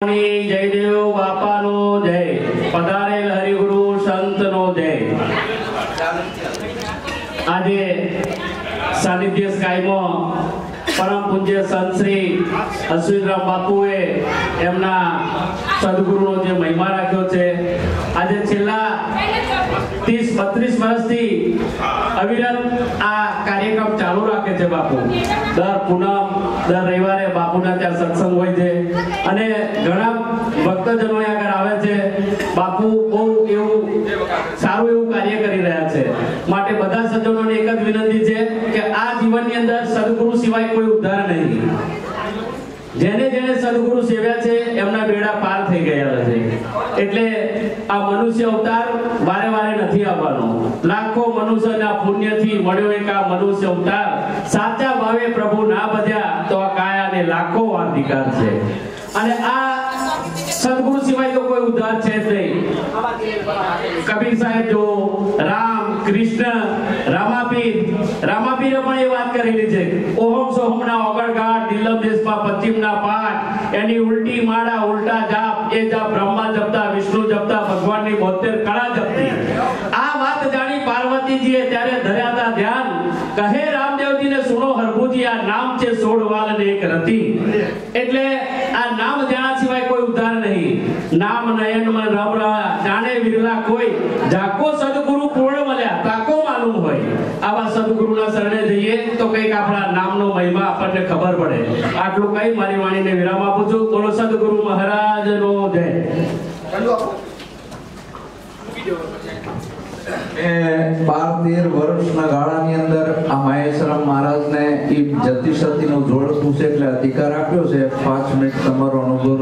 जयदेव बापानो जय पधारेल हरिगुरु संतनो जय। आज सानिध्य कायमो परम पूज्य संत श्री अश्विनराम बापुए एमना सद्गुरुनो जे महिमा राख्यो छे। आज छेल्ला 30-32 वर्षथी अविरत आ कार्यक्रम चालू राखे छे बापू। दर पूनम दर रविवारे बापूना त्यां सत्संग होय छे अने घणा भक्तजनो આગળ આવે છે। બાપુ બહુ એવું સારું એવું કાર્ય કરી રહ્યા છે। માટે બધા સજ્જનોને એક જ વિનંતી છે કે આ જીવનની અંદર સદગુરુ સિવાય કોઈ ઉદ્ધાર નહીં। જેને જેને સદગુરુ સેવ્યા છે એમના બેડા પાર થઈ ગયા છે। એટલે આ મનુષ્ય અવતાર વારે વારે નથી આવવાનો। લાખો મનુષ્યના પુણ્યથી મળ્યો એક આ મનુષ્ય અવતાર। સાચા ભાવે પ્રભુ ના ભજ્યા તો આ કાયાને લાખો અધિકાર છે। અને આ सदगुरु सिवाय तो कोई उद्धार है नहीं। कबीर साहेब जो राम कृष्ण रामापीर पण ये बात करेली छे। ओहम सोहम ना ओगळगाट दिल्लम देश में पश्चिम ना पाठ एनी उल्टी माड़ा उल्टा जाप ए जाप ब्रह्मा जपता विष्णु जपता भगवान ની 72 कला जपती। आ बात जानी पार्वती जी त्यारे धर्या था ध्यान कहे रामदेव जी ने सुनो हरभुजी आ नाम छे सोडवाल ने एक रति। એટલે આ નામ જાણા સિવાય કોઈ ઉદ્ધાર નહીં। नाम नयन में रमरा जाने विरला कोई जाको सद्गुरु पूर्ण मल्या ताको मालूम होय। आवा सद्गुरुना शरणे जईए तो कईक आपणा नामनो महिमा आपणे खबर पड़े। आटલું કઈ મારી વાણીને વિરામ આપું છું। બોલો સદ્ગુરુ મહારાજનો જય। 12-13 વર્ષના ગાળાની અંદર આ મહેશરામ મહારાજને ઈ જતી સતીનો જોડ પૂછે એટલે અધિકાર આપ્યો છે। 5 મિનિટ તમારો અનુભવ